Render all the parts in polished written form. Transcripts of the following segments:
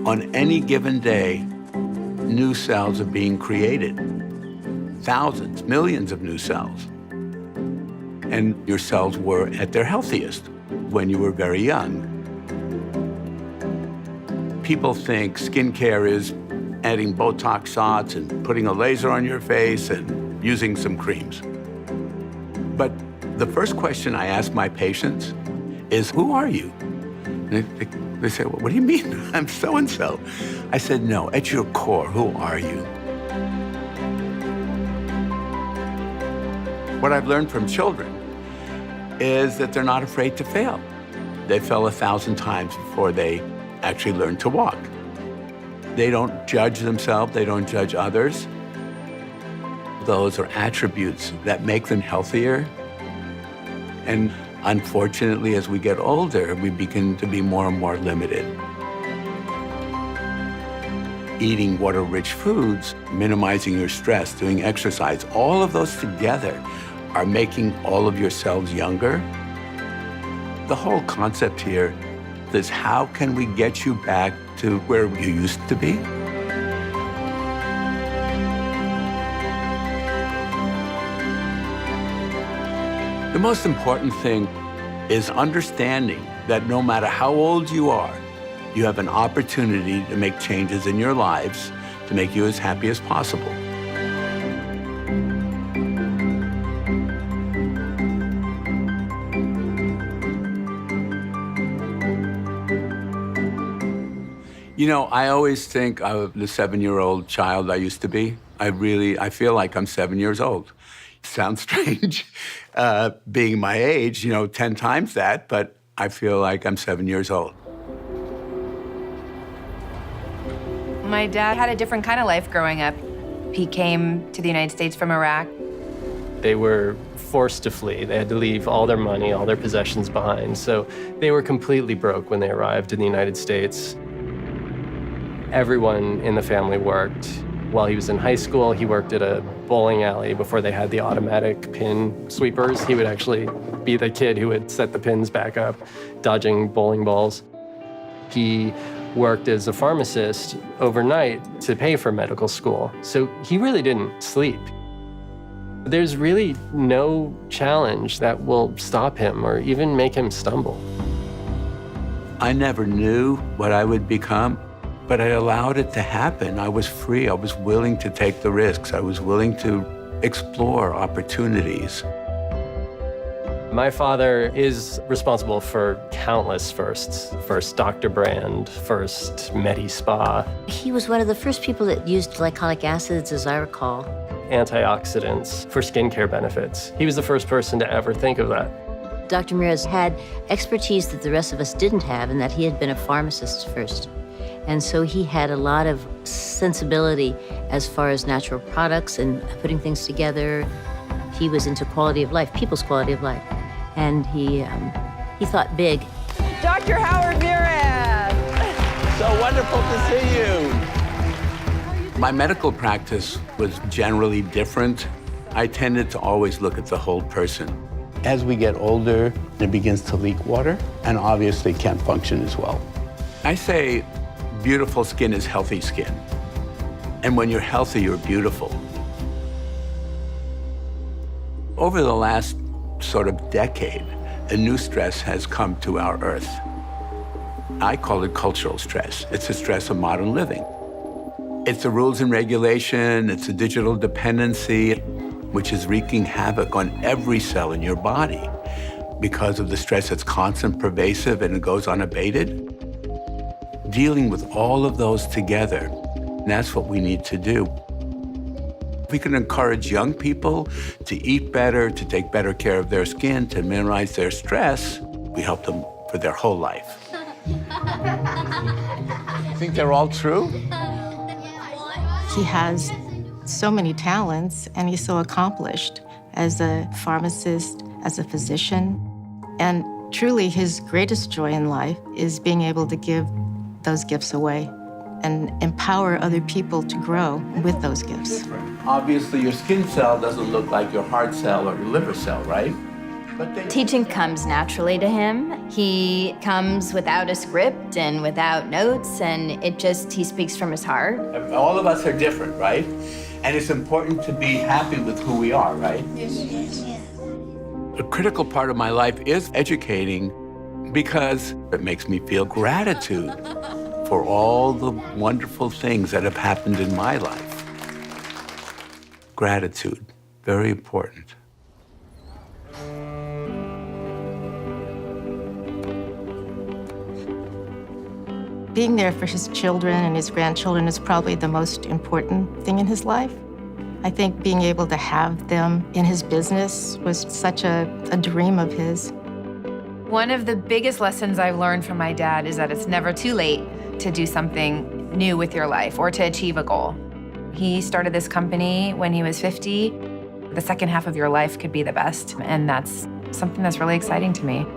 On any given day, new cells are being created. Thousands, millions of new cells. And your cells were at their healthiest when you were very young. People think skincare is adding Botox shots and putting a laser on your face and using some creams. But the first question I ask my patients is, who are you? And they say, well, what do you mean? I'm so-and-so. I said, no, at your core, who are you? What I've learned from children is that they're not afraid to fail. They fell 1,000 times before they actually learned to walk. They don't judge themselves, they don't judge others. Those are attributes that make them healthier. And unfortunately, as we get older, we begin to be more and more limited. Eating water-rich foods, minimizing your stress, doing exercise, all of those together are making all of your cells younger. The whole concept here is, how can we get you back to where you used to be? The most important thing is understanding that no matter how old you are, you have an opportunity to make changes in your lives to make you as happy as possible. You know, I always think of the 7-year-old child I used to be. I feel like I'm 7 years old. Sounds strange, being my age, 10 times that, but I feel like I'm 7 years old. My dad had a different kind of life growing up. He came to the United States from Iraq. They were forced to flee. They had to leave all their money, all their possessions behind. So they were completely broke when they arrived in the United States. Everyone in the family worked. While he was in high school, he worked at a bowling alley before they had the automatic pin sweepers. He would actually be the kid who would set the pins back up, dodging bowling balls. He worked as a pharmacist overnight to pay for medical school. So he really didn't sleep. There's really no challenge that will stop him or even make him stumble. I never knew what I would become, but I allowed it to happen. I was free. I was willing to take the risks. I was willing to explore opportunities. My father is responsible for countless firsts. First Dr. Brand, first Medi-Spa. He was one of the first people that used glycolic acids, as I recall. Antioxidants for skincare benefits. He was the first person to ever think of that. Dr. Murad had expertise that the rest of us didn't have, in that he had been a pharmacist first. And so he had a lot of sensibility as far as natural products and putting things together. He was into quality of life, people's quality of life. And he thought big. Dr. Howard Murad! So wonderful to see you. My medical practice was generally different. I tended to always look at the whole person. As we get older, it begins to leak water and obviously can't function as well. I say beautiful skin is healthy skin. And when you're healthy, you're beautiful. Over the last sort of decade, a new stress has come to our Earth. I call it cultural stress. It's the stress of modern living. It's the rules and regulation, it's the digital dependency, which is wreaking havoc on every cell in your body because of the stress that's constant, pervasive, and it goes unabated. Dealing with all of those together, that's what we need to do. If we can encourage young people to eat better, to take better care of their skin, to minimize their stress, we help them for their whole life. Think they're all true? He has so many talents, and he's so accomplished as a pharmacist, as a physician. And truly, his greatest joy in life is being able to give those gifts away and empower other people to grow with those gifts. Obviously, your skin cell doesn't look like your heart cell or your liver cell, right? Teaching comes naturally to him. He comes without a script and without notes, and he speaks from his heart. All of us are different, right? And it's important to be happy with who we are, right? Yes. A critical part of my life is educating because it makes me feel gratitude for all the wonderful things that have happened in my life. Gratitude, very important. Being there for his children and his grandchildren is probably the most important thing in his life. I think being able to have them in his business was such a dream of his. One of the biggest lessons I've learned from my dad is that it's never too late to do something new with your life or to achieve a goal. He started this company when he was 50. The second half of your life could be the best, and that's something that's really exciting to me.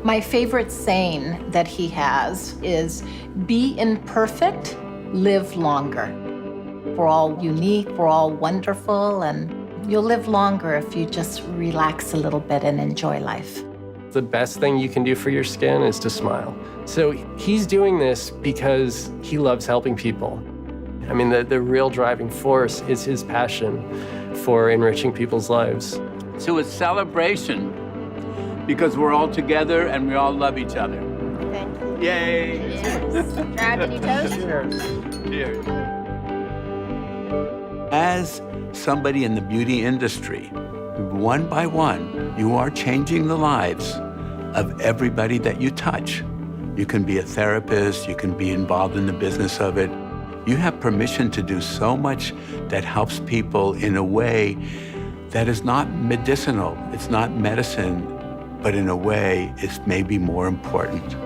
My favorite saying that he has is, be imperfect, live longer. We're all unique, we're all wonderful, and you'll live longer if you just relax a little bit and enjoy life. The best thing you can do for your skin is to smile. So he's doing this because he loves helping people. I mean, the real driving force is his passion for enriching people's lives. So it's celebration because we're all together and we all love each other. Thank you. Yay! Yes. Grab any toast? Cheers. As somebody in the beauty industry, one by one, you are changing the lives of everybody that you touch. You can be a therapist, you can be involved in the business of it. You have permission to do so much that helps people in a way that is not medicinal, it's not medicine, but in a way it's maybe more important.